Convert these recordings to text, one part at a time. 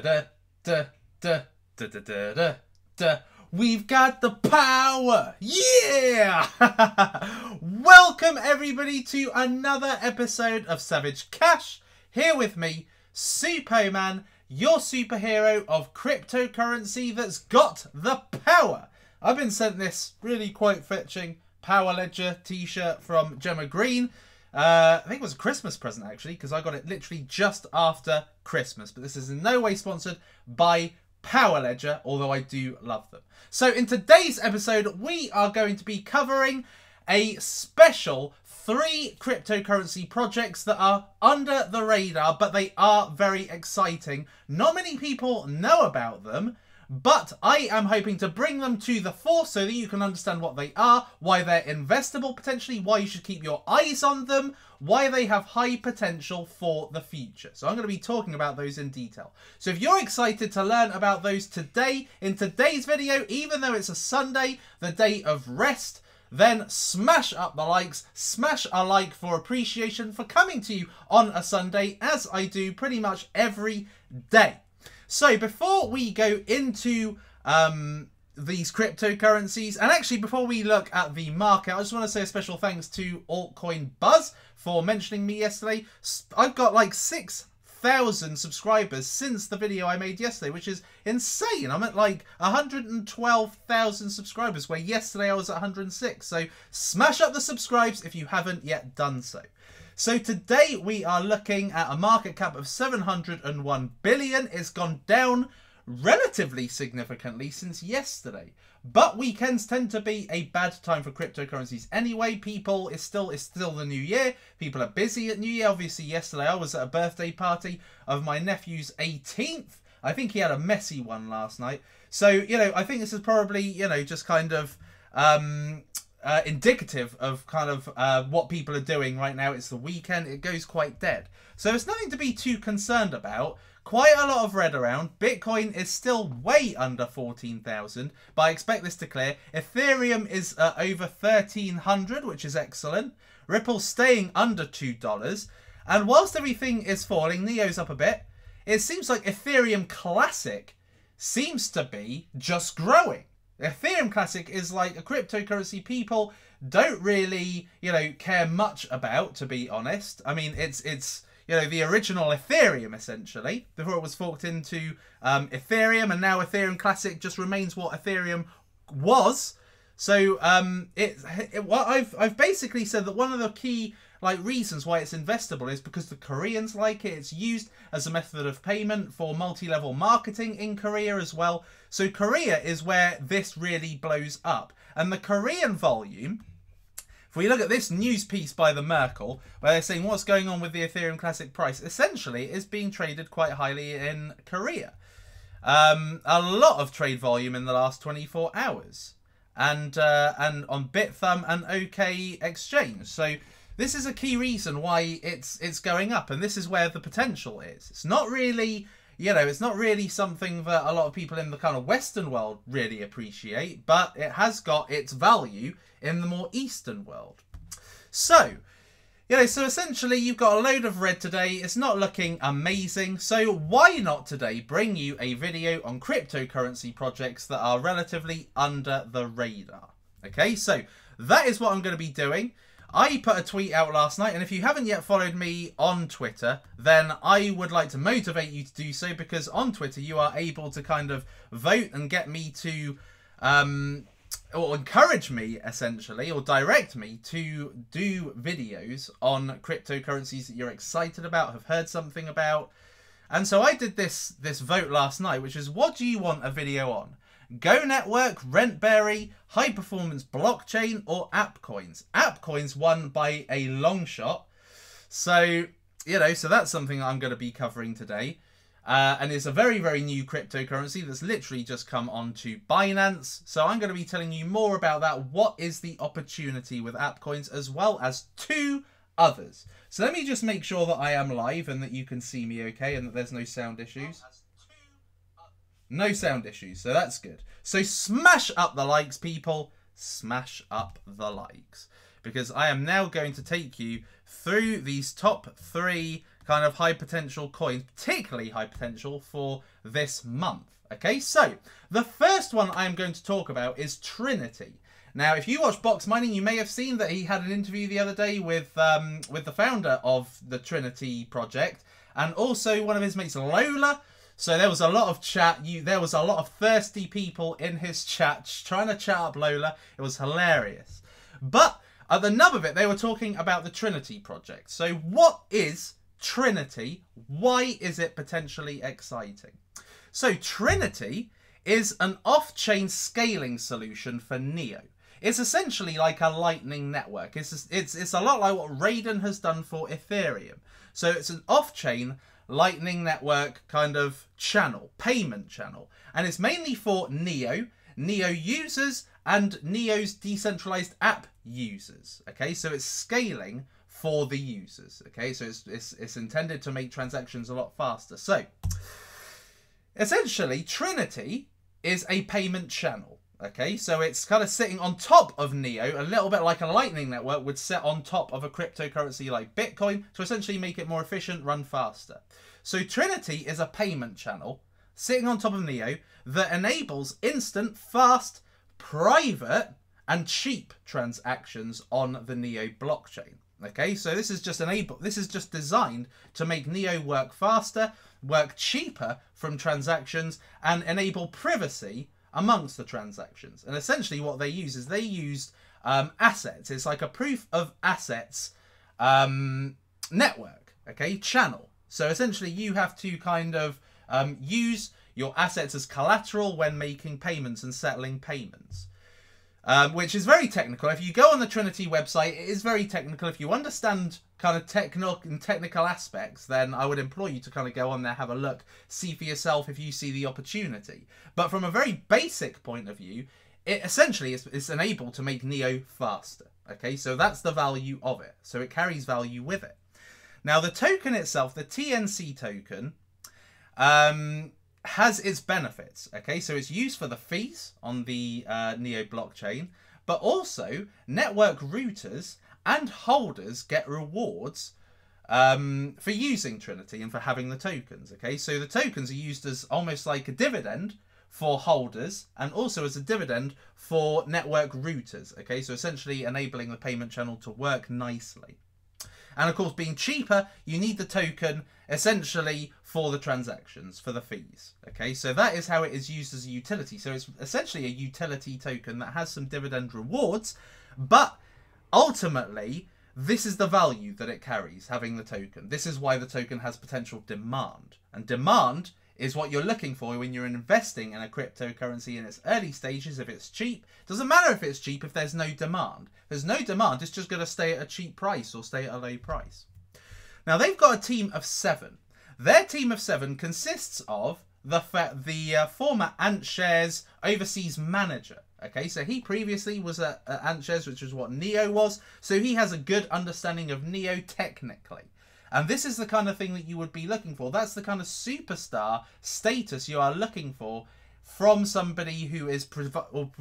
We've got the power! Yeah! Welcome everybody to another episode of Savage Cash. Here with me, Suppoman, your superhero of cryptocurrency that's got the power. I've been sent this really quite fetching Power Ledger t-shirt from Gemma Green. I think it was a Christmas present actually, because I got it literally just after Christmas. But this is in no way sponsored by Power Ledger, although I do love them. So in today's episode, we are going to be covering a special 3 cryptocurrency projects that are under the radar, but they are very exciting. Not many people know about them, but I am hoping to bring them to the fore so that you can understand what they are, why they're investable potentially, why you should keep your eyes on them, why they have high potential for the future. So I'm going to be talking about those in detail. So if you're excited to learn about those today, in today's video, even though it's a Sunday, the day of rest, then smash up the likes, smash a like for appreciation for coming to you on a Sunday, as I do pretty much every day. So before we go into these cryptocurrencies, and actually before we look at the market, I just want to say a special thanks to Altcoin Buzz for mentioning me yesterday. I've got like 6,000 subscribers since the video I made yesterday, which is insane. I'm at like 112,000 subscribers, where yesterday I was at 106. So smash up the subscribes if you haven't yet done so. So today we are looking at a market cap of 701 billion. It's gone down relatively significantly since yesterday. But weekends tend to be a bad time for cryptocurrencies anyway. It's still the new year. People are busy at New Year. Obviously yesterday I was at a birthday party of my nephew's 18th. I think he had a messy one last night. So, you know, I think this is probably, you know, just kind of indicative of kind of what people are doing right now. It's the weekend. It goes quite dead. So it's nothing to be too concerned about. Quite a lot of red around. Bitcoin is still way under 14,000, but I expect this to clear. Ethereum is over 1,300, which is excellent. Ripple's staying under $2. And whilst everything is falling, Neo's up a bit, it seems like Aetherium Classic seems to be just growing. Ethereum Classic is like a cryptocurrency people don't really, you know, care much about, to be honest. I mean, it's you know, the original Ethereum, essentially, before it was forked into Ethereum, and now Ethereum Classic just remains what Ethereum was. So I've basically said that one of the key reasons why it's investable is because the Koreans like it. It's used as a method of payment for multi-level marketing in Korea as well. So Korea is where this really blows up. And the Korean volume, if we look at this news piece by the Merkel, where they're saying what's going on with the Ethereum Classic price, essentially is being traded quite highly in Korea. A lot of trade volume in the last 24 hours. And on BitThumb and OK Exchange. So this is a key reason why it's going up, and this is where the potential is. It's not really, you know, it's not really something that a lot of people in the kind of Western world really appreciate, but it has got its value in the more Eastern world. So, you know, so essentially you've got a load of red today. It's not looking amazing. So why not today bring you a video on cryptocurrency projects that are relatively under the radar? Okay, so that is what I'm going to be doing. I put a tweet out last night, and if you haven't yet followed me on Twitter, then I would like to motivate you to do so, because on Twitter you are able to kind of vote and get me to, or encourage me essentially, or direct me to do videos on cryptocurrencies that you're excited about, have heard something about. And so I did this vote last night, which is, what do you want a video on? Go Network, Rentberry, High Performance Blockchain, or AppCoins? AppCoins won by a long shot. So, you know, so that's something I'm going to be covering today. And it's a very, very new cryptocurrency that's literally just come onto Binance. So I'm going to be telling you more about that. What is the opportunity with AppCoins, as well as 2 others. So let me just make sure that I am live and that you can see me okay, and that there's no sound issues. No sound issues, so that's good. So smash up the likes, people. Smash up the likes. Because I am now going to take you through these top 3 kind of high potential coins, particularly high potential for this month. Okay, so the first one I'm going to talk about is Trinity. Now, if you watch Box Mining, you may have seen that he had an interview the other day with the founder of the Trinity Project and also one of his mates, Lola. So there was a lot of chat. There was a lot of thirsty people in his chat trying to chat up Lola. It was hilarious. But at the nub of it, they were talking about the Trinity Project. So what is Trinity? Why is it potentially exciting? So Trinity is an off-chain scaling solution for Neo. It's essentially like a Lightning network. It's a lot like what Raiden has done for Ethereum. So it's an off-chain Lightning network kind of channel, payment channel. And it's mainly for Neo users, and Neo's decentralized app users. Okay, so it's scaling for the users. Okay, so it's intended to make transactions a lot faster. So essentially, Trinity is a payment channel. Okay, so it's kind of sitting on top of Neo, a little bit like a Lightning network would sit on top of a cryptocurrency like Bitcoin to essentially make it more efficient, run faster. So Trinity is a payment channel sitting on top of Neo that enables instant, fast, private, and cheap transactions on the Neo blockchain. Okay, so this is just designed to make Neo work faster, work cheaper from transactions, and enable privacy amongst the transactions. And essentially what they use is they used assets. It's like a proof of assets network, okay, channel. So essentially you have to kind of use your assets as collateral when making payments and settling payments. Which is very technical. If you go on the Trinity website, it is very technical. If you understand kind of technical aspects, then I would implore you to kind of go on there, have a look, see for yourself if you see the opportunity. But from a very basic point of view, it essentially is enabled to make Neo faster. Okay, so that's the value of it. So it carries value with it. Now the token itself, the TNC token, has its benefits. Okay, so it's used for the fees on the Neo blockchain, but also network routers and holders get rewards for using Trinity and for having the tokens. Okay, so the tokens are used as almost like a dividend for holders and also as a dividend for network routers. Okay, so essentially enabling the payment channel to work nicely. And of course, being cheaper, you need the token essentially for the transactions, for the fees. Okay, so that is how it is used as a utility. So it's essentially a utility token that has some dividend rewards, but ultimately, this is the value that it carries, having the token. This is why the token has potential demand. And demand is what you're looking for when you're investing in a cryptocurrency in its early stages. If it's cheap, doesn't matter if it's cheap if there's no demand. If there's no demand, it's just going to stay at a cheap price or stay at a low price. Now they've got a team of 7. Their team of 7 consists of the former AntShares overseas manager. Okay, so he previously was at AntShares, which is what Neo was. So he has a good understanding of Neo technically. And this is the kind of thing that you would be looking for. That's the kind of superstar status you are looking for from somebody who is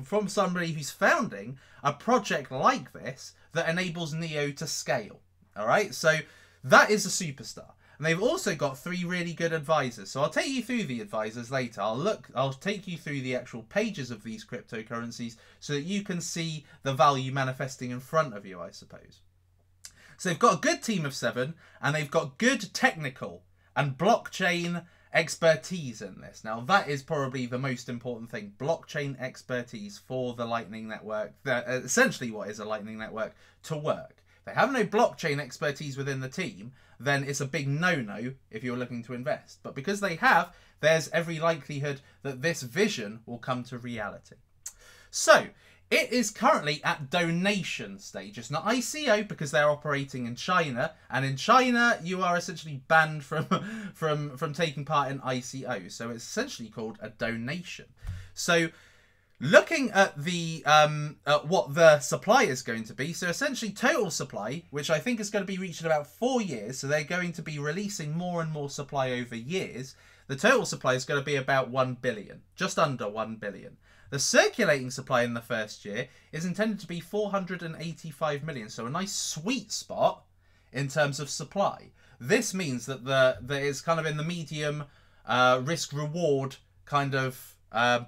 from somebody who's founding a project like this that enables Neo to scale. All right, so that is a superstar. And they've also got 3 really good advisors. So I'll take you through the advisors later. I'll take you through the actual pages of these cryptocurrencies so that you can see the value manifesting in front of you, I suppose. So they've got a good team of 7, and they've got good technical and blockchain expertise in this. Now, that is probably the most important thing. Blockchain expertise for the Lightning Network, essentially what is a Lightning Network, to work. If they have no blockchain expertise within the team, then it's a big no-no if you're looking to invest. But because they have, there's every likelihood that this vision will come to reality. So, it is currently at donation stage. It's not ICO because they're operating in China, and in China you are essentially banned from taking part in ICO. So it's essentially called a donation. So looking at the what the supply is going to be, so essentially total supply, which I think is going to be reached in about 4 years. So they're going to be releasing more and more supply over years. The total supply is going to be about 1 billion, just under 1 billion. The circulating supply in the first year is intended to be 485 million, so a nice sweet spot in terms of supply. this means that that it's kind of in the medium risk reward kind of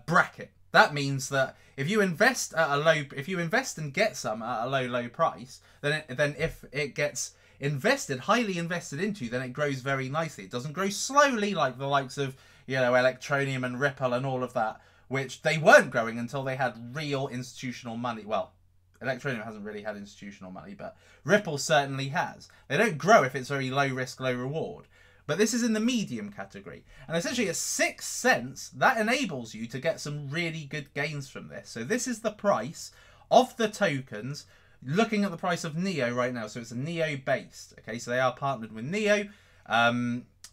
bracket. That means that if you invest and get some at a low price, then if it gets highly invested into, then it grows very nicely. It doesn't grow slowly like the likes of, you know, Electronium and Ripple and all of that, which they weren't growing until they had real institutional money. Well, Electronium hasn't really had institutional money, but Ripple certainly has. They don't grow if it's very low risk, low reward. But this is in the medium category. And essentially at 6 cents, that enables you to get some really good gains from this. So this is the price of the tokens, looking at the price of NEO right now. So it's a NEO based. Okay, so they are partnered with NEO.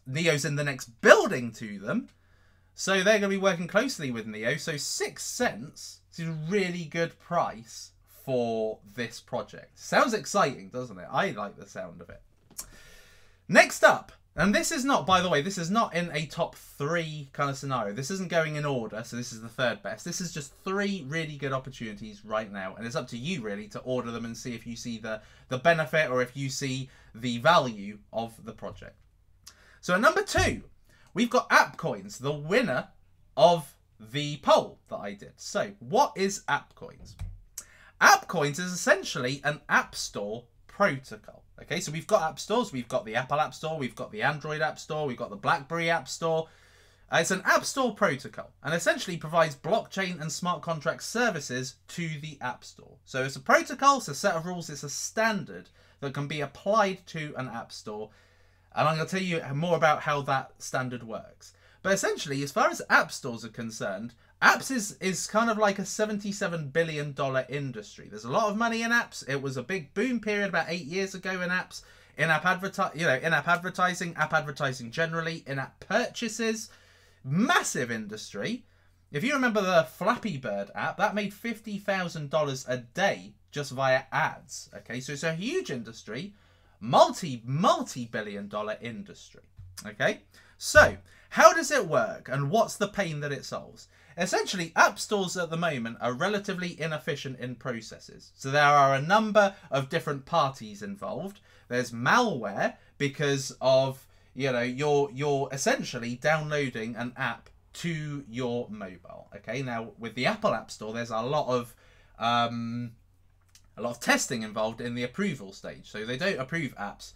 NEO's in the next building to them. So they're going to be working closely with NEO. So 6 cents is a really good price for this project. Sounds exciting, doesn't it? I like the sound of it. Next up. And this is not, by the way, this is not in a top 3 kind of scenario. This isn't going in order, so this is the 3rd best. This is just 3 really good opportunities right now. And it's up to you, really, to order them and see if you see the benefit or if you see the value of the project. So at number 2, we've got AppCoins, the winner of the poll that I did. So what is AppCoins? AppCoins is essentially an app store protocol. Okay, so we've got app stores. We've got the Apple App Store. We've got the Android App Store. We've got the BlackBerry App Store. It's an app store protocol and essentially provides blockchain and smart contract services to the App Store. So it's a protocol, it's a set of rules, it's a standard that can be applied to an app store. And I'm going to tell you more about how that standard works. But essentially, as far as app stores are concerned, apps is kind of like a $77 billion industry. There's a lot of money in apps. It was a big boom period about 8 years ago in apps, in-app advertising, app advertising generally, in-app purchases, massive industry. If you remember the Flappy Bird app, that made $50,000 a day just via ads. Okay, so it's a huge industry, multi-billion dollar industry. Okay, so how does it work and what's the pain that it solves? Essentially, app stores at the moment are relatively inefficient in processes. So there are a number of different parties involved. There's malware because of, you know, you're essentially downloading an app to your mobile. Okay, now with the Apple App Store, there's a lot of testing involved in the approval stage. So they don't approve apps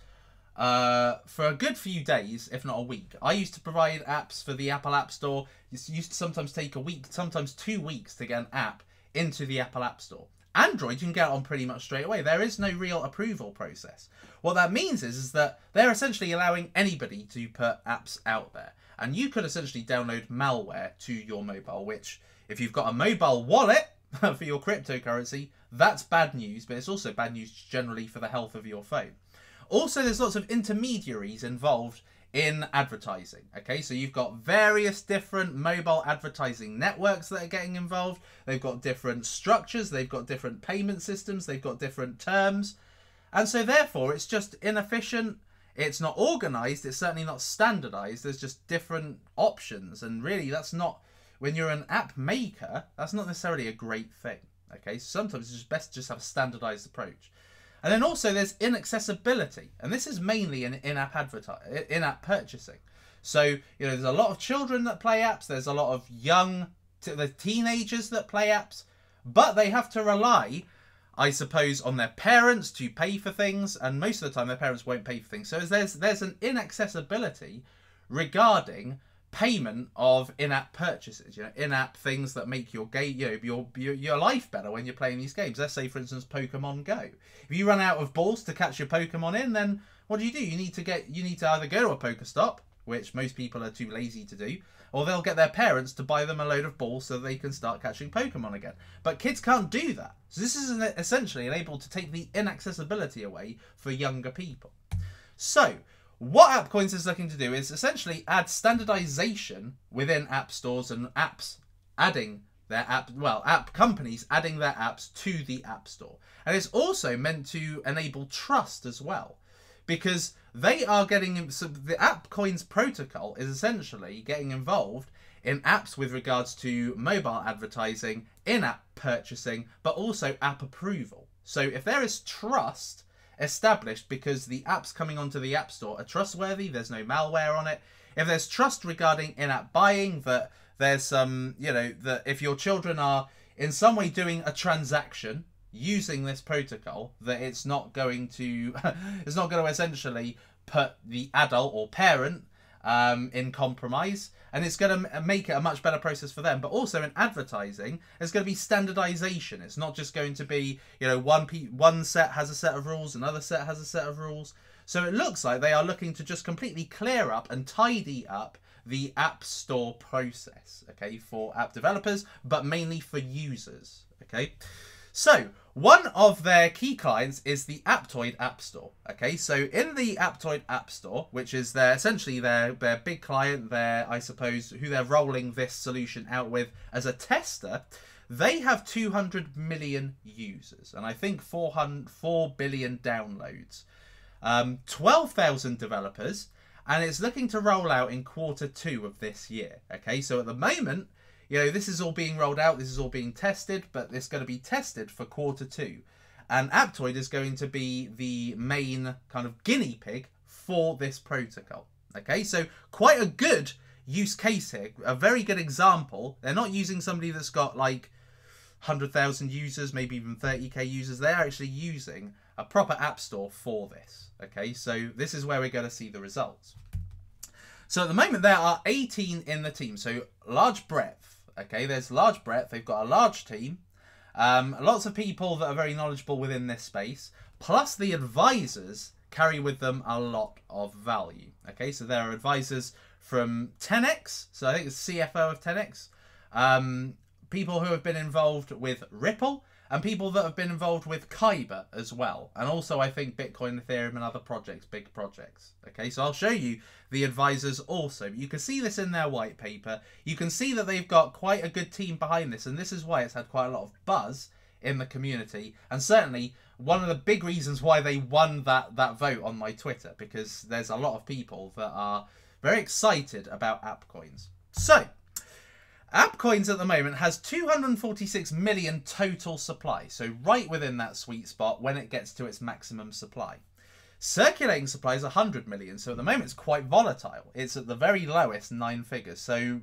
for a good few days, if not a week. I used to provide apps for the Apple App Store. It used to sometimes take a week, sometimes 2 weeks to get an app into the Apple App Store. Android, you can get it on pretty much straight away. There is no real approval process. What that means is that they're essentially allowing anybody to put apps out there. And you could essentially download malware to your mobile, which, if you've got a mobile wallet for your cryptocurrency, that's bad news, but it's also bad news generally for the health of your phone. Also, there's lots of intermediaries involved in advertising. Okay, so you've got various different mobile advertising networks that are getting involved. They've got different structures, they've got different payment systems, they've got different terms. And so therefore, it's just inefficient. It's not organized. It's certainly not standardized. There's just different options. And really, that's not, when you're an app maker, that's not necessarily a great thing. Okay, so sometimes it's just best to just have a standardized approach. And then also there's inaccessibility, and this is mainly in in-app purchasing. So, you know, there's a lot of children that play apps. There's a lot of the teenagers that play apps, but they have to rely, I suppose, on their parents to pay for things, and most of the time their parents won't pay for things. So there's an inaccessibility regarding payment of in-app purchases, you know, in-app things that make your game, you know, your life better when you're playing these games. Let's say, for instance, Pokemon Go. If you run out of balls to catch your Pokemon in, then what do? You need to either go to a Pokestop, which most people are too lazy to do, or they'll get their parents to buy them a load of balls so they can start catching Pokemon again. But kids can't do that. So this is essentially able to take the inaccessibility away for younger people. So what AppCoins is looking to do is essentially add standardization within app stores and apps adding their app companies adding their apps to the App Store. And it's also meant to enable trust as well, because they are getting, so the AppCoins protocol is essentially getting involved in apps with regards to mobile advertising, in-app purchasing, but also app approval. So if there is trust established because the apps coming onto the App Store are trustworthy. There's no malware on it. If there's trust regarding in-app buying, that there's some, you know, that if your children are in some way doing a transaction using this protocol, that it's not going to it's not going to essentially put the adult or parent in compromise, and it's going to make it a much better process for them. But also in advertising, there's going to be standardization. It's not just going to be, you know, one set has a set of rules, another set has a set of rules. So it looks like they are looking to just completely clear up and tidy up the App Store process, okay, for app developers, but mainly for users, okay. So one of their key clients is the Aptoide App Store. Okay, so in the Aptoide App Store, which is essentially their big client, I suppose, who they're rolling this solution out with as a tester, they have 200 million users and I think 4 billion downloads, 12,000 developers, and it's looking to roll out in Q2 of this year. Okay, so at the moment, you know, this is all being rolled out, this is all being tested, but it's going to be tested for Q2. And Aptoide is going to be the main kind of guinea pig for this protocol. Okay, so quite a good use case here, a very good example. They're not using somebody that's got like 100,000 users, maybe even 30k users. They're actually using a proper app store for this. Okay, so this is where we're going to see the results. So at the moment there are 18 in the team, so large breadth. Okay, there's large breadth. They've got a large team, lots of people that are very knowledgeable within this space, plus the advisors carry with them a lot of value. Okay, so there are advisors from 10x, so I think it's CFO of 10x, people who have been involved with Ripple, and people that have been involved with Kyber as well. And also, I think Bitcoin, Ethereum, and other projects, big projects. Okay, so I'll show you the advisors also. You can see this in their white paper. You can see that they've got quite a good team behind this, and this is why it's had quite a lot of buzz in the community. And certainly, one of the big reasons why they won that vote on my Twitter, because there's a lot of people that are very excited about AppCoins. So, AppCoins at the moment has 246 million total supply, so right within that sweet spot when it gets to its maximum supply. Circulating supply is 100 million, so at the moment it's quite volatile. It's at the very lowest 9 figures, so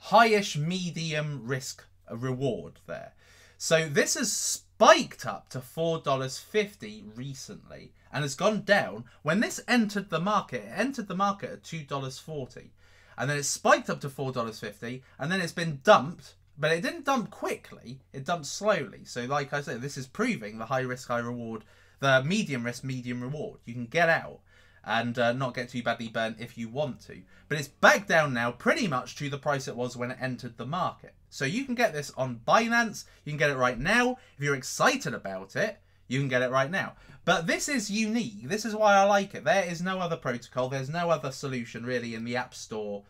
highish medium risk reward there. So this has spiked up to $4.50 recently and has gone down. When this entered the market, it entered the market at $2.40. And then it spiked up to $4.50, and then it's been dumped, but it didn't dump quickly, it dumped slowly. So like I said, this is proving the high risk, high reward, the medium risk, medium reward. You can get out and not get too badly burnt if you want to. But it's back down now pretty much to the price it was when it entered the market. So you can get this on Binance, you can get it right now. If you're excited about it, you can get it right now. But this is unique. This is why I like it. There is no other protocol. There's no other solution really in the App Store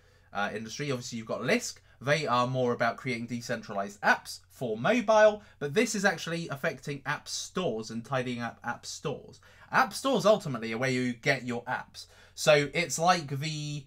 industry. Obviously, you've got Lisk. They are more about creating decentralized apps for mobile. But this is actually affecting app stores and tidying up app stores. App stores ultimately are where you get your apps. So it's like the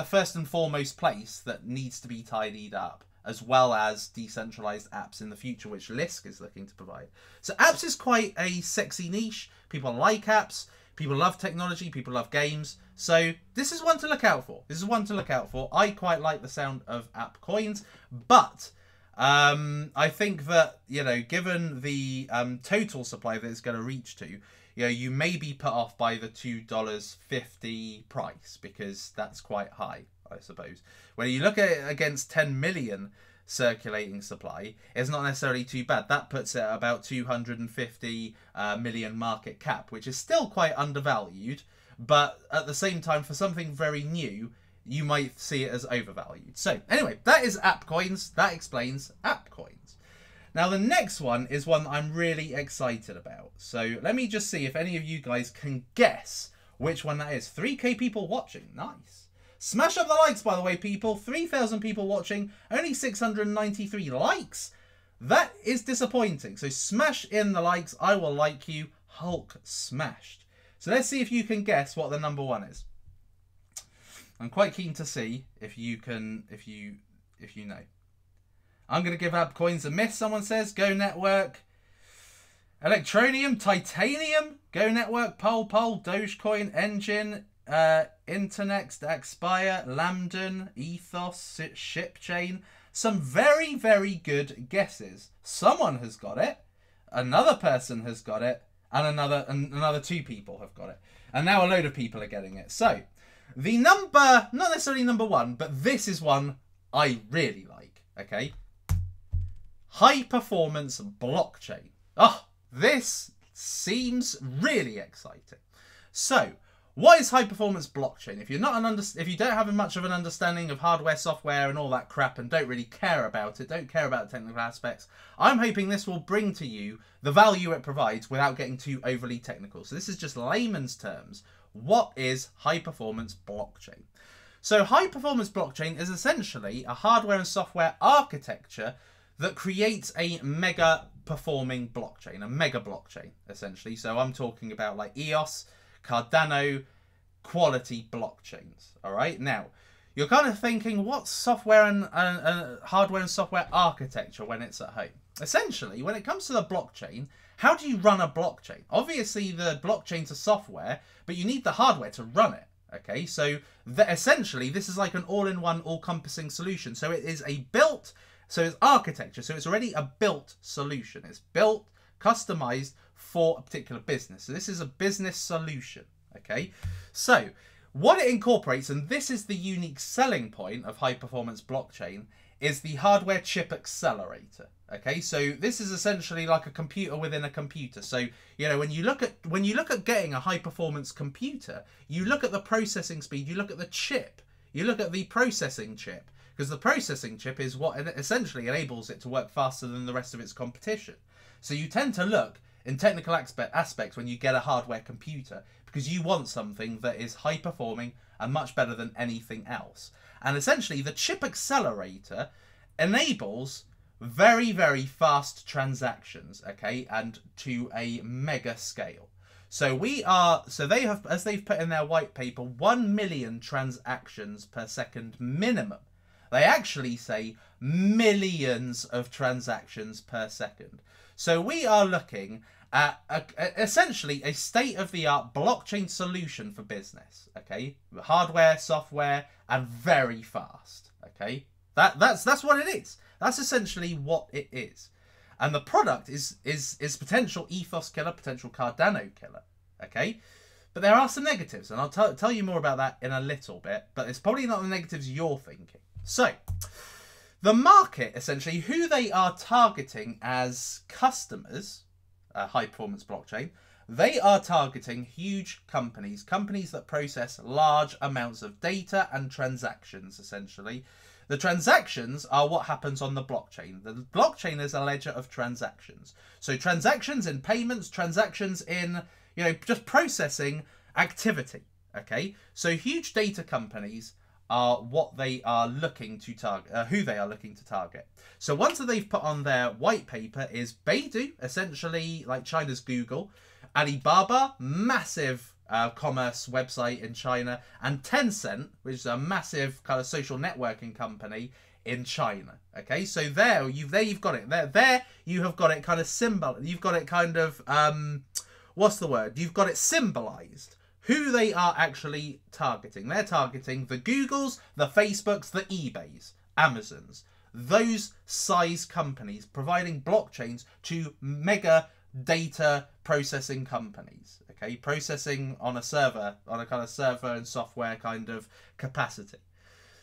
first and foremost place that needs to be tidied up, as well as decentralized apps in the future, which Lisk is looking to provide. So apps is quite a sexy niche. People like apps. People love technology. People love games. So this is one to look out for. This is one to look out for. I quite like the sound of AppCoins, but I think that, you know, given the total supply that it's going to reach to, you know, you may be put off by the $2.50 price, because that's quite high, I suppose. When you look at it against 10 million circulating supply, it's not necessarily too bad. That puts it at about 250 million market cap, which is still quite undervalued. But at the same time, for something very new, you might see it as overvalued. So anyway, that is AppCoins. That explains AppCoins. Now the next one is one I'm really excited about. So let me just see if any of you guys can guess which one that is. 3K people watching. Nice. Smash up the likes, by the way, people. 3,000 people watching. Only 693 likes. That is disappointing. So smash in the likes. I will like you. Hulk smashed. So let's see if you can guess what the number one is. I'm quite keen to see if you can, if you know. I'm going to give AppCoins a miss, someone says. Go Network. Electronium, Titanium, Go Network, Pol, Dogecoin, Engine, Internext, Expire, Lambden, Ethos, ShipChain. Some very, very good guesses. Someone has got it, another person has got it, and another 2 people have got it. And now a load of people are getting it. So, the number, not necessarily number 1, but this is one I really like, okay? High performance blockchain. Oh, this seems really exciting. So, what is high performance blockchain? If you don't have much of an understanding of hardware, software, and all that crap, and don't really care about it, don't care about the technical aspects, I'm hoping this will bring to you the value it provides without getting too overly technical. So this is just layman's terms. What is high performance blockchain? So high performance blockchain is essentially a hardware and software architecture that creates a mega performing blockchain, a mega blockchain, essentially. So I'm talking about like EOS, Cardano, quality blockchains. All right. Now, you're kind of thinking, what's software and hardware and software architecture when it's at home? Essentially, when it comes to the blockchain, how do you run a blockchain? Obviously, the blockchain's a software, but you need the hardware to run it. Okay, so essentially, this is like an all-in-one, all-encompassing solution. So it is so it's architecture. So it's already a built solution. It's built, customized for a particular business. So this is a business solution. Okay, so what it incorporates, and this is the unique selling point of high-performance blockchain, is the hardware chip accelerator. Okay, so this is essentially like a computer within a computer. So, you know, when you look at getting a high performance computer, you look at the processing speed, you look at the chip, you look at the processing chip, because the processing chip is what essentially enables it to work faster than the rest of its competition. So you tend to look in technical aspects when you get a hardware computer, because you want something that is high performing and much better than anything else. And essentially the chip accelerator enables very, very fast transactions, okay, and to a mega scale. So they have, as they've put in their white paper, 1 million transactions per second minimum. They actually say millions of transactions per second. So we are looking at essentially a state-of-the-art blockchain solution for business, okay? Hardware, software, and very fast, okay? That's what it is. That's essentially what it is. And the product is potential ethos killer, potential Cardano killer, okay? But there are some negatives, and I'll tell you more about that in a little bit, but it's probably not the negatives you're thinking. So, the market, essentially, who they are targeting as customers, high-performance blockchain, they are targeting huge companies that process large amounts of data and transactions, essentially. The transactions are what happens on the blockchain. The blockchain is a ledger of transactions. So transactions in payments, transactions in, you know, just processing activity, okay? So huge data companies are what they are looking to target, who they are looking to target. So ones that they've put on their white paper is Baidu, essentially like China's Google, Alibaba, massive commerce website in China, and Tencent, which is a massive kind of social networking company in China. Okay, so there you've got it. There you have got it kind of you've got it kind of what's the word? You've got it symbolized. Who they are actually targeting. They're targeting the Googles, the Facebooks, the eBays, Amazons. Those size companies providing blockchains to mega data processing companies. Okay, processing on a server, on a kind of server and software kind of capacity.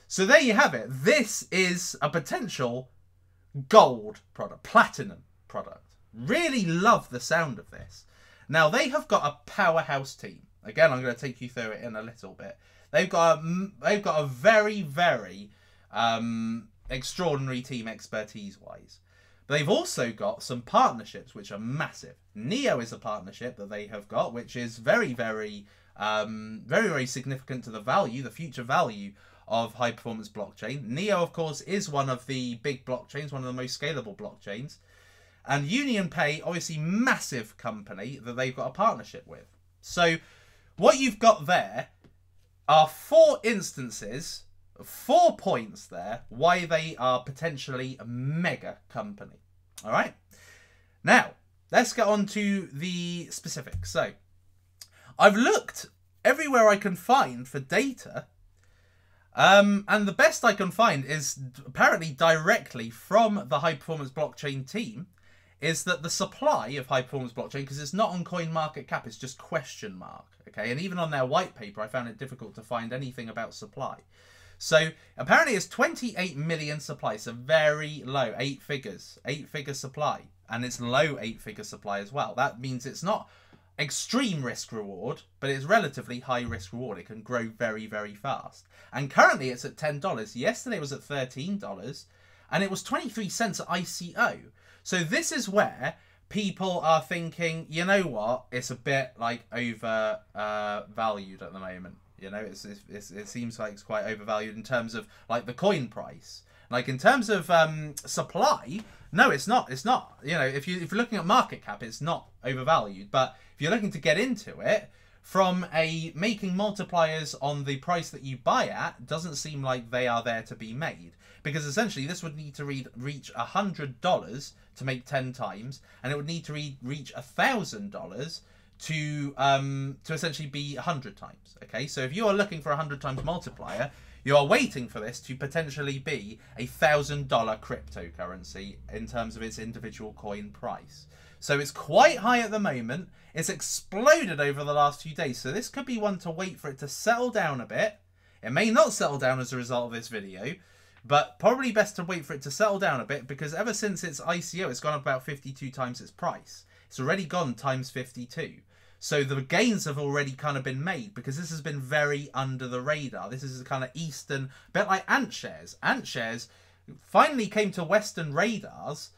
So there you have it. This is a potential gold product, platinum product. Really love the sound of this. Now they have got a powerhouse team. Again, I'm going to take you through it in a little bit. They've got a very, very extraordinary team expertise-wise. But they've also got some partnerships which are massive. Neo is a partnership that they have got, which is very, very, very significant to the value, the future value of high-performance blockchain. Neo, of course, is one of the big blockchains, one of the most scalable blockchains. And UnionPay, obviously, massive company that they've got a partnership with. So what you've got there are 4 instances, 4 points there, why they are potentially a mega company. All right. Now, let's get on to the specifics. So I've looked everywhere I can find for data. And the best I can find is apparently directly from the high performance blockchain team, is that the supply of high performance blockchain, because it's not on CoinMarketCap, it's just question mark. Okay, and even on their white paper, I found it difficult to find anything about supply. So apparently it's 28 million supply, so very low, 8 figure supply, and it's low 8-figure supply as well. That means it's not extreme risk reward, but it's relatively high risk reward. It can grow very, very fast. And currently it's at $10. Yesterday it was at $13, and it was 23 cents at ICO. So this is where people are thinking, you know what, it's a bit like over valued at the moment. You know, it seems like it's quite overvalued in terms of like the coin price. Like in terms of supply, no, it's not. It's not. You know, if you're looking at market cap, it's not overvalued. But if you're looking to get into it, from making multipliers on the price that you buy at, doesn't seem like they are there to be made. Because essentially this would need to reach $100 to make 10 times, and it would need to reach $1,000 to essentially be 100 times. Okay, so if you are looking for a 100 times multiplier, you are waiting for this to potentially be a $1,000 cryptocurrency in terms of its individual coin price. So it's quite high at the moment. It's exploded over the last few days. So this could be one to wait for it to settle down a bit. It may not settle down as a result of this video, but probably best to wait for it to settle down a bit, because ever since its ICO, it's gone up about 52 times its price. It's already gone times 52. So the gains have already kind of been made, because this has been very under the radar. This is a kind of Eastern, a bit like Ant shares. Ant shares finally came to Western radars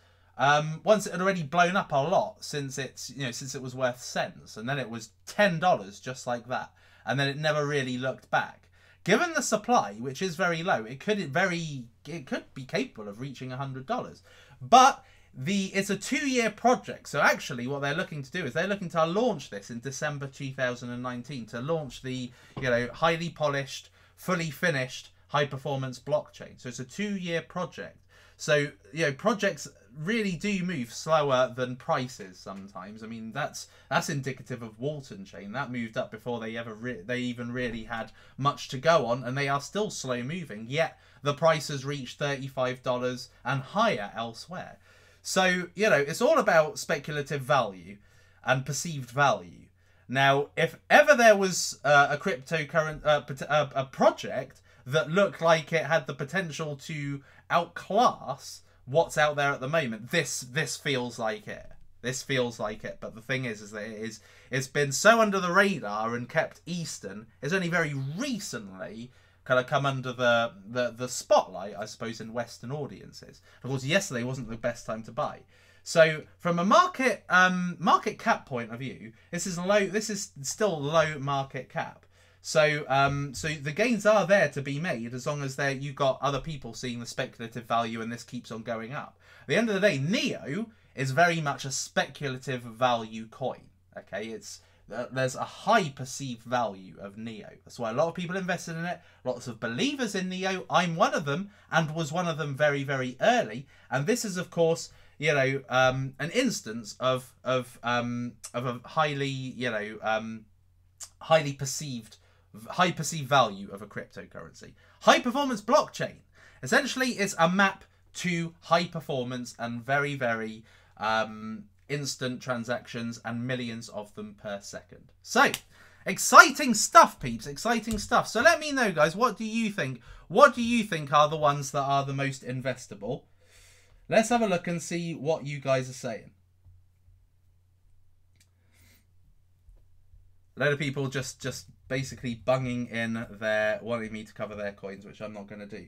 once it had already blown up a lot since since it was worth cents, and then it was $10 just like that, and then it never really looked back. Given the supply, which is very low, it could be capable of reaching $100, but it's a 2-year project. So actually what they're looking to do is they're looking to launch this in December 2019 to launch the highly polished, fully finished high performance blockchain. So it's a 2-year project. So projects really do move slower than prices sometimes. I mean, that's indicative of Walton Chain. That moved up before they even really had much to go on, and they are still slow moving, yet the price has reached $35 and higher elsewhere. So, it's all about speculative value and perceived value. Now, if ever there was a project that looked like it had the potential to outclass what's out there at the moment, this feels like it. This feels like it. But the thing is that it's been so under the radar and kept Eastern. It's only very recently kind of come under the spotlight, I suppose, in Western audiences. Of course, yesterday wasn't the best time to buy. So from a market cap point of view, this is low. This is still low market cap. So so the gains are there to be made as long as you've got other people seeing the speculative value, and this keeps on going up. At the end of the day, Neo is very much a speculative value coin. Okay, there's a high perceived value of Neo. That's why a lot of people invested in it. Lots of believers in Neo. I'm one of them, and was one of them very, very early. And this is, of course, an instance of a highly, highly perceived, high perceived value of a cryptocurrency. High performance blockchain. Essentially, it's a map to high performance and very, very instant transactions, and millions of them per second. So exciting stuff, peeps, exciting stuff. So let me know, guys, what do you think are the ones that are the most investable? Let's have a look and see what you guys are saying. A load of people just basically bunging in wanting me to cover their coins, which I'm not going to do.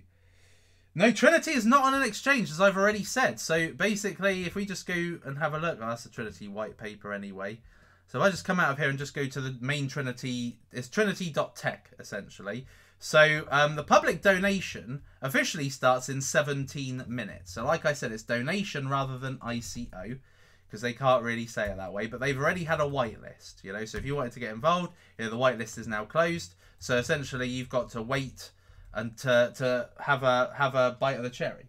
No, Trinity is not on an exchange, as I've already said. So basically, if we just go and have a look, that's the Trinity white paper anyway. So if I just come out of here and just go to the main Trinity, it's trinity.tech essentially. So the public donation officially starts in 17 minutes. So like I said, it's donation rather than ICO, because they can't really say it that way. But they've already had a whitelist, So if you wanted to get involved, the whitelist is now closed. So essentially, you've got to wait and to have a bite of the cherry.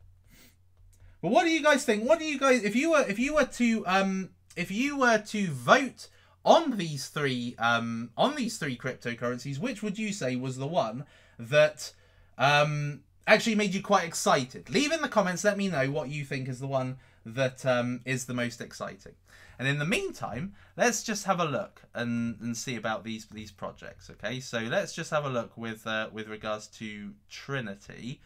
But what do you guys think? What do you guys, if you were to if you were to vote on these three cryptocurrencies, which would you say was the one that actually made you quite excited? Leave in the comments, let me know what you think is the one that is the most exciting. And in the meantime, let's just have a look and see about these projects. Okay, so let's just have a look with regards to Trinity.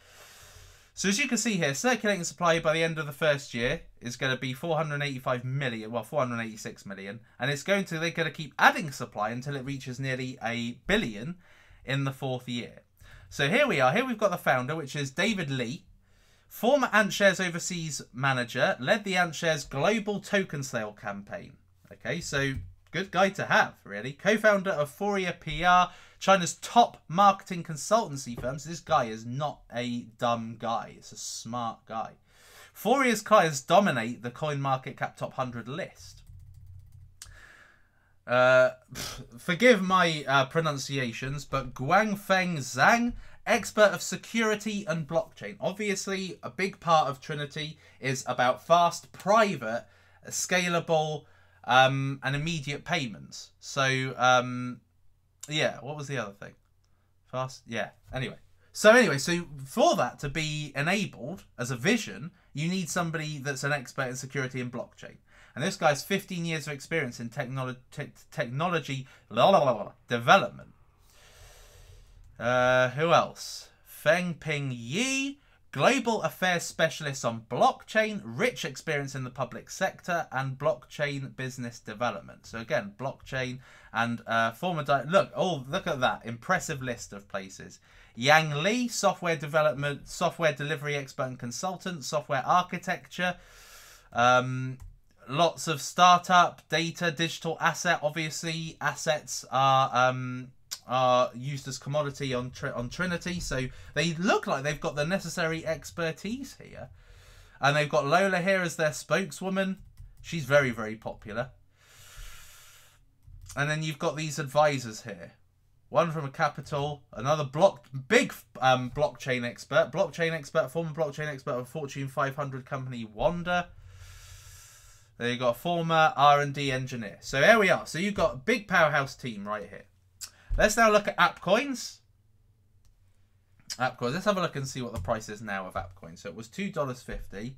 So as you can see here, circulating supply by the end of the first year is going to be 485 million, well 486 million, and they're going to keep adding supply until it reaches nearly 1 billion in the 4th year. So here we are. Here we've got the founder, which is David Lee, former AntShares overseas manager, led the AntShares global token sale campaign. Okay, so good guy to have, really. Co-founder of Fourier PR, China's top marketing consultancy firm. So this guy is not a dumb guy. It's a smart guy. Fourier's clients dominate the CoinMarketCap top 100 list. Forgive my pronunciations, but Guangfeng Zhang, expert of security and blockchain. Obviously, a big part of Trinity is about fast, private, scalable, and immediate payments. So, yeah, what was the other thing? Fast, yeah. Anyway, so for that to be enabled as a vision, you need somebody that's an expert in security and blockchain. And this guy's 15 years of experience in technology development. Who else? Feng Ping Yi, global affairs specialist on blockchain, rich experience in the public sector and blockchain business development. So again, blockchain and look at that impressive list of places. Yang Li, software development, software delivery expert and consultant, software architecture. Lots of startup, data, digital asset. Obviously, assets are used as commodity on Trinity, so they look like they've got the necessary expertise here. And they've got Lola here as their spokeswoman. She's very, very popular. And then you've got these advisors here. One from a capital, another big blockchain expert, former blockchain expert of Fortune 500 company Wanda. There you got a former R&D engineer. So there we are. So you've got a big powerhouse team right here. Let's now look at AppCoins. AppCoins. Let's have a look and see what the price is now of AppCoins. So it was $2.50.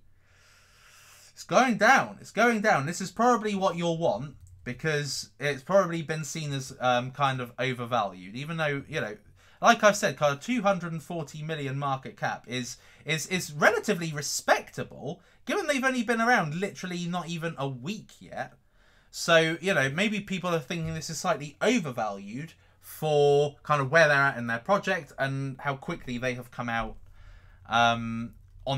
It's going down. It's going down. This is probably what you'll want because it's probably been seen as kind of overvalued. Even though, you know, like I've said, kind of 240 million market cap is relatively respectable, given they've only been around literally not even a week yet. So, you know, maybe people are thinking this is slightly overvalued for kind of where they're at in their project and how quickly they have come out on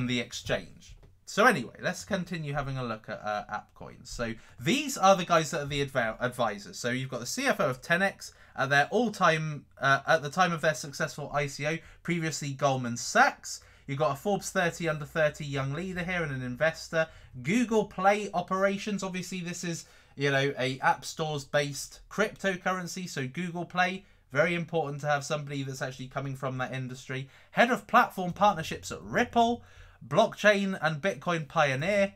the exchange. So anyway, let's continue having a look at AppCoins. So these are the guys that are the advisors. So you've got the CFO of 10x at their at the time of their successful ICO, previously Goldman Sachs. You've got a Forbes 30 under 30 young leader here and an investor. Google Play operations. Obviously, this is, you know, a app stores based cryptocurrency. So Google Play, very important to have somebody that's actually coming from that industry. Head of platform partnerships at Ripple. Blockchain and Bitcoin pioneer.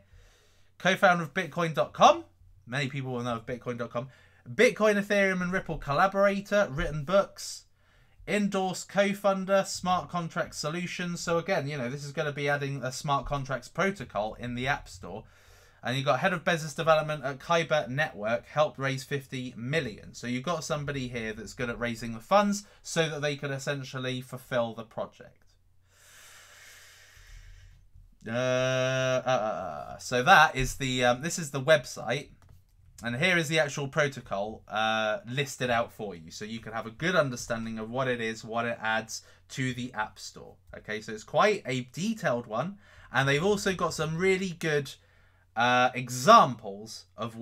Co-founder of Bitcoin.com. Many people will know of Bitcoin.com. Bitcoin, Ethereum and Ripple collaborator. Written books. Endorsed co-funder. Smart contract solutions. So again, you know, this is going to be adding a smart contracts protocol in the App Store. And you've got head of business development at Kyber Network, helped raise 50 million. So you've got somebody here that's good at raising the funds so that they can essentially fulfill the project. So that is the this is the website, and here is the actual protocol listed out for you, so you can have a good understanding of what it is, what it adds to the App Store. Okay, so it's quite a detailed one, and they've also got some really good examples of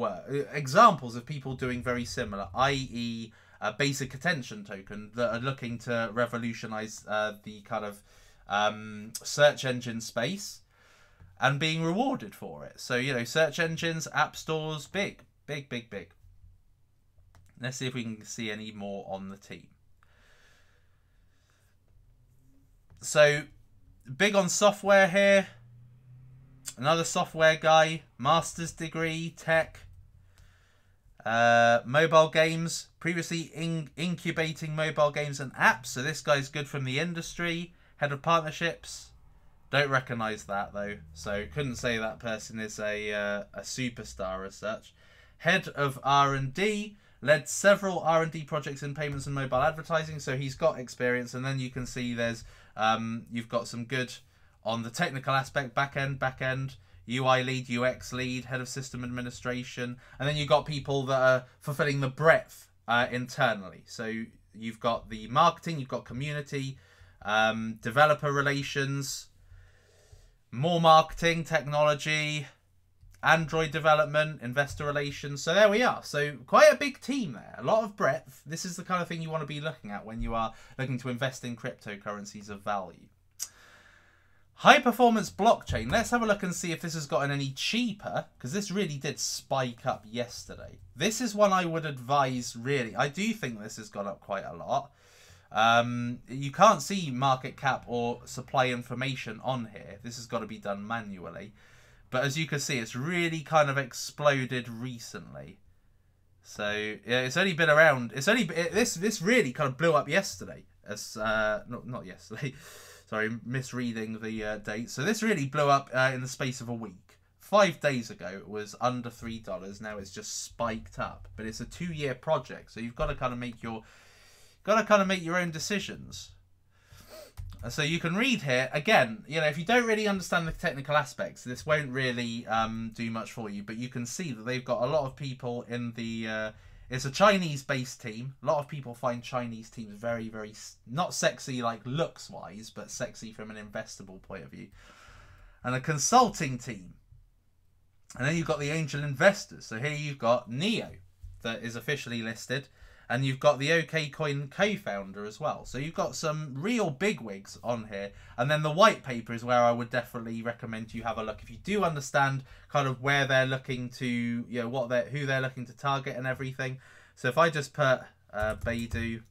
people doing very similar, i.e. a basic attention token that are looking to revolutionize the kind of search engine space and being rewarded for it. So, you know, search engines, app stores, big. Let's see if we can see any more on the team. So, big on software here. Another software guy, master's degree, tech. Mobile games, previously incubating mobile games and apps. So this guy's good from the industry. Head of partnerships. Don't recognise that though. So couldn't say that person is a superstar as such. Head of R&D. Led several R&D projects in payments and mobile advertising. So he's got experience. And then you can see there's you've got some good on the technical aspect, back end. UI lead, UX lead, head of system administration, and then you've got people that are fulfilling the breadth internally. So you've got the marketing, you've got community, developer relations, more marketing, technology, Android development, investor relations. So there we are. So quite a big team there, a lot of breadth. This is the kind of thing you want to be looking at when you are looking to invest in cryptocurrencies of value. High performance blockchain. Let's have a look and see if this has gotten any cheaper, because this really did spike up yesterday. This is one I would advise, really. I do think this has gone up quite a lot. You can't see market cap or supply information on here. This has got to be done manually. But as you can see, it's really kind of exploded recently. So yeah, it's only been around. It's only this really kind of blew up yesterday. As not yesterday. Sorry, misreading the date. So this really blew up in the space of a week. 5 days ago, it was under $3. Now it's just spiked up. But it's a 2-year project, so you've got to kind of make your own decisions. So you can read here again. You know, if you don't really understand the technical aspects, this won't really do much for you. But you can see that they've got a lot of people in the. It's a Chinese-based team. A lot of people find Chinese teams very, very not sexy like looks-wise, but sexy from an investable point of view. And a consulting team. And then you've got the angel investors. So here you've got Neo that is officially listed. And you've got the OKCoin co-founder as well. So you've got some real bigwigs on here. And then the white paper is where I would definitely recommend you have a look. If you do understand kind of where they're looking to, you know, who they're looking to target and everything. So if I just put Baidu.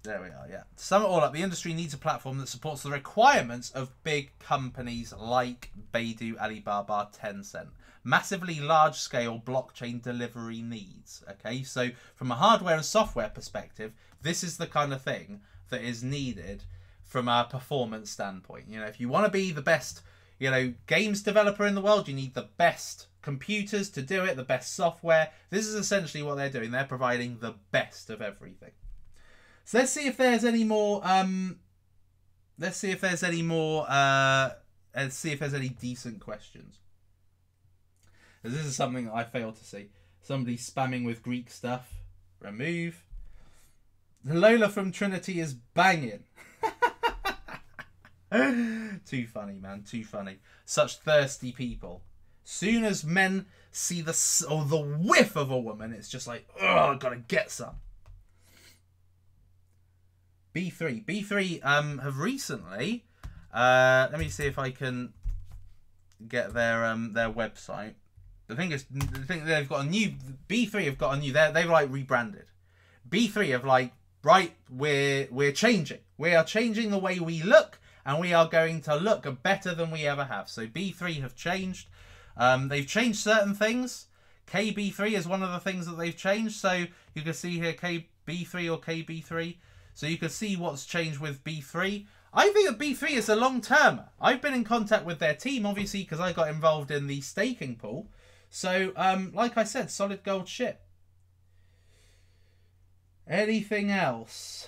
There we are, yeah. To sum it all up, the industry needs a platform that supports the requirements of big companies like Baidu, Alibaba, Tencent. Massively large-scale blockchain delivery needs, okay? So from a hardware and software perspective, this is the kind of thing that is needed from a performance standpoint. You know, if you want to be the best, you know, games developer in the world, you need the best computers to do it, the best software. This is essentially what they're doing. They're providing the best of everything. So let's see if there's any more. Let's see if there's any decent questions. This is something that I failed to see. Somebody spamming with Greek stuff. Remove. Lola from Trinity is banging. Too funny, man. Too funny. Such thirsty people. Soon as men see the whiff of a woman, it's just like, oh, I've got to get some. B3 have recently let me see if I can get their website. The thing they've got a new B3 have got a new they've like rebranded. B3 have like, right, we're changing. We are changing the way we look, and we are going to look better than we ever have. So B3 have changed. They've changed certain things. KB3 is one of the things that they've changed. So you can see here KB3 or KB3. So you can see what's changed with B3. I think that B3 is a long-termer. I've been in contact with their team, obviously, because I got involved in the staking pool. So, like I said, solid gold ship. Anything else?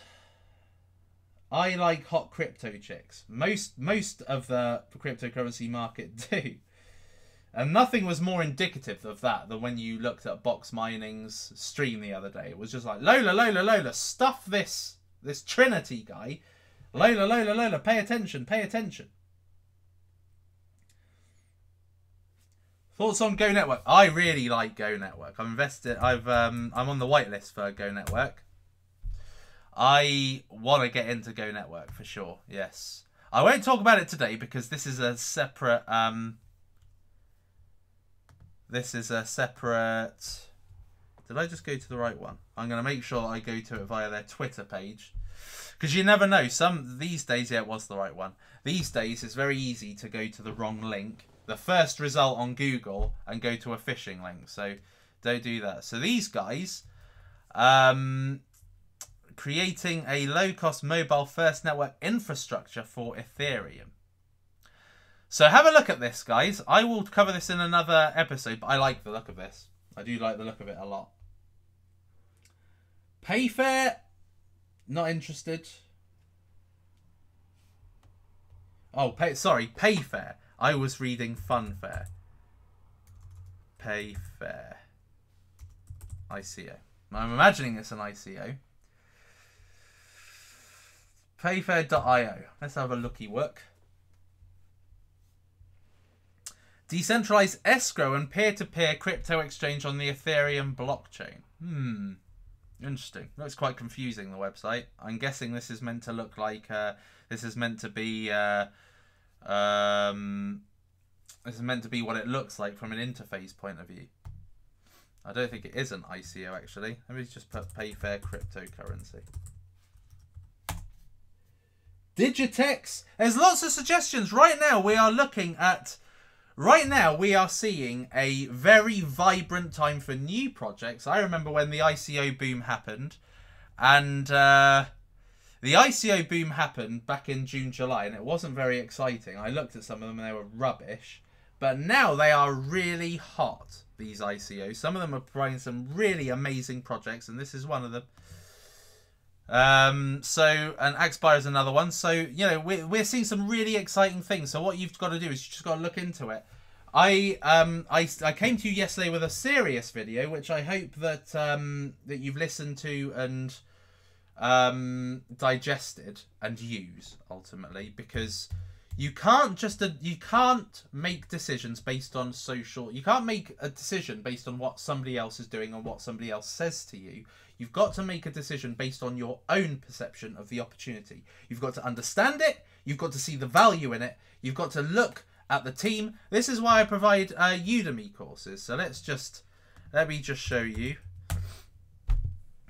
I like hot crypto chicks. Most of the cryptocurrency market do. And nothing was more indicative of that than when you looked at Box Mining's stream the other day. It was just like, Lola, stuff this Trinity guy. Lola, pay attention. Thoughts on Go Network? I really like Go Network. I'm on the whitelist for Go Network. I want to get into Go Network for sure. Yes. I won't talk about it today because this is a separate did I just go to the right one? I'm going to make sure I go to it via their Twitter page. Because you never know. These days, yeah, it was the right one. These days, it's very easy to go to the wrong link, the first result on Google, and go to a phishing link. So don't do that. So these guys, creating a low-cost mobile first network infrastructure for Ethereum. So have a look at this, guys. I will cover this in another episode, but I like the look of this. I do like the look of it a lot. Payfair, not interested. Oh, Payfair. I was reading Funfair. Payfair. ICO. I'm imagining it's an ICO. Payfair.io. Let's have a looky look. Decentralized escrow and peer-to-peer crypto exchange on the Ethereum blockchain. Interesting. Looks quite confusing, the website. I'm guessing this is meant to look like... this is meant to be... this is meant to be what it looks like from an interface point of view. I don't think it is an ICO, actually. Let me just put Payfair cryptocurrency. Digitex. There's lots of suggestions. Right now, we are looking at... Right now, we are seeing a very vibrant time for new projects. I remember when the ICO boom happened. And the ICO boom happened back in June, July. And it wasn't very exciting. I looked at some of them and they were rubbish. But now they are really hot, these ICOs. Some of them are providing some really amazing projects. And this is one of them. And Axpire is another one. So, you know, we're seeing some really exciting things. So what you've got to do is you just got to look into it. I came to you yesterday with a serious video, which I hope that that you've listened to and digested and use ultimately, because you can't make decisions based on social. You can't make a decision based on what somebody else is doing and what somebody else says to you. You've got to make a decision based on your own perception of the opportunity. You've got to understand it. You've got to see the value in it. You've got to look at the team. This is why I provide Udemy courses. So let me just show you.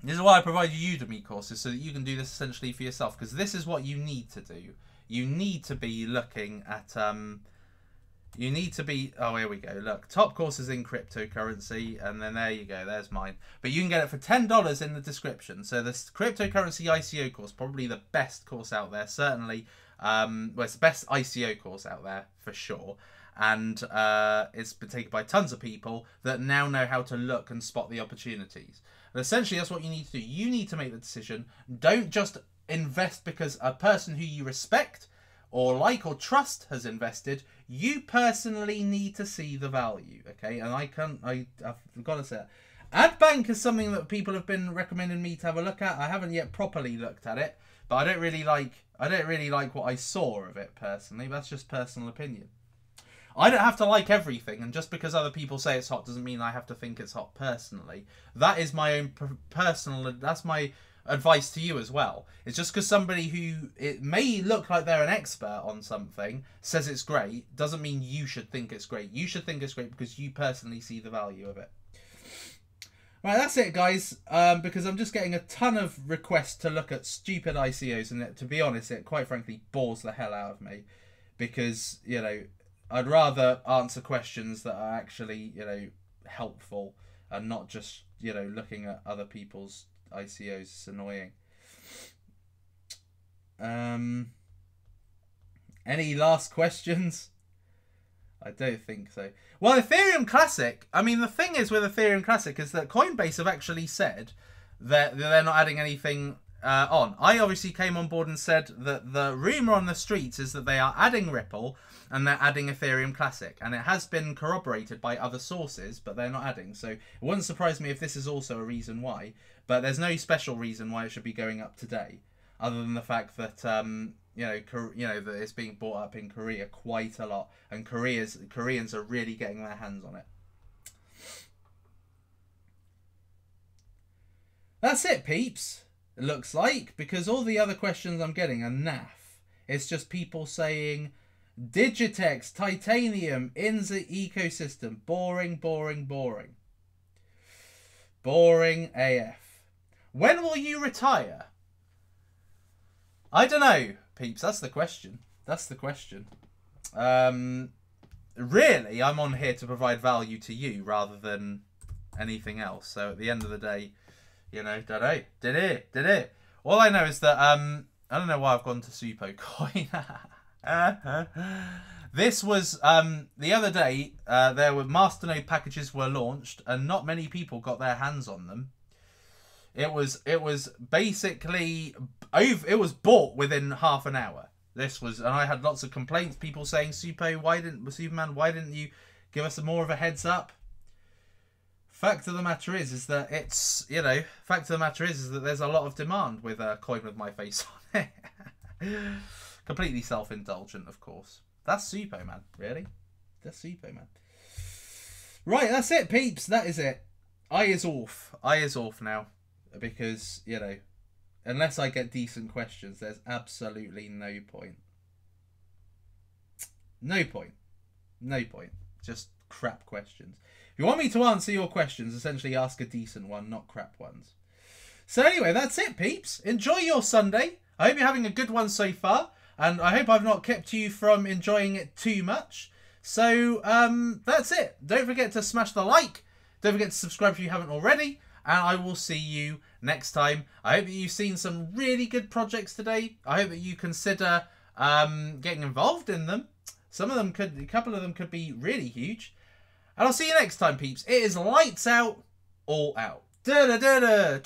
This is why I provide Udemy courses, so that you can do this essentially for yourself. Because this is what you need to do. You need to be looking at... You need to be... Oh, here we go. Look, top courses in cryptocurrency. And then there you go. There's mine. But you can get it for $10 in the description. So this cryptocurrency ICO course, probably the best course out there. Certainly, well, it's the best ICO course out there for sure. And it's been taken by tons of people that now know how to look and spot the opportunities. And essentially, that's what you need to do. You need to make the decision. Don't just invest because a person who you respect or like or trust has invested. You personally need to see the value, okay? And I've got to say it. AdBank is something that people have been recommending me to have a look at. I haven't yet properly looked at it, but I don't really like what I saw of it personally. That's just personal opinion. I don't have to like everything, and just because other people say it's hot doesn't mean I have to think it's hot personally. That is my own personal... That's my advice to you as well. It's just because somebody who it may look like they're an expert on something says it's great doesn't mean you should think it's great. You should think it's great because you personally see the value of it. Right, that's it, guys. Because I'm just getting a ton of requests to look at stupid ICOs, and to be honest, it quite frankly bores the hell out of me, because, you know, I'd rather answer questions that are actually, you know, helpful and not just, you know, looking at other people's ICOs. It's annoying. Any last questions? I don't think so. Well, Ethereum Classic, I mean, the thing is with Ethereum Classic is that Coinbase have actually said that they're not adding anything on. I obviously came on board and said that the rumor on the streets is that they are adding Ripple and they're adding Ethereum Classic. And it has been corroborated by other sources, but they're not adding. So it wouldn't surprise me if this is also a reason why. But there's no special reason why it should be going up today, other than the fact that that it's being bought up in Korea quite a lot, and Koreans are really getting their hands on it. That's it, peeps. It looks like, because all the other questions I'm getting are naff. It's just people saying Digitex, Titanium, in the ecosystem. Boring, boring, boring. Boring AF. When will you retire? I don't know, peeps. That's the question. That's the question. Really, I'm on here to provide value to you rather than anything else. So at the end of the day, you know, don't know. Did it? All I know is that I don't know why I've gone to Suppocoin. This was the other day. There were masternode packages were launched, and not many people got their hands on them. It was basically over. It was bought within half an hour. This was, and I had lots of complaints. People saying, Suppoman, why didn't you give us more of a heads up? Fact of the matter is that it's, you know, fact of the matter is that there's a lot of demand with a coin with my face on it. Completely self-indulgent, of course. That's Suppoman, really. That's Suppoman. Right, that's it, peeps. That is it. Eye is off. Eye is off now. Because, you know, unless I get decent questions, there's absolutely no point. No point. No point. Just crap questions. If you want me to answer your questions, essentially ask a decent one, not crap ones. So anyway, that's it, peeps. Enjoy your Sunday. I hope you're having a good one so far. And I hope I've not kept you from enjoying it too much. So, that's it. Don't forget to smash the like. Don't forget to subscribe if you haven't already. And I will see you next time. I hope that you've seen some really good projects today. I hope that you consider getting involved in them. Some of them could, a couple of them could be really huge. And I'll see you next time, peeps. It is lights out, all out. Da da da da.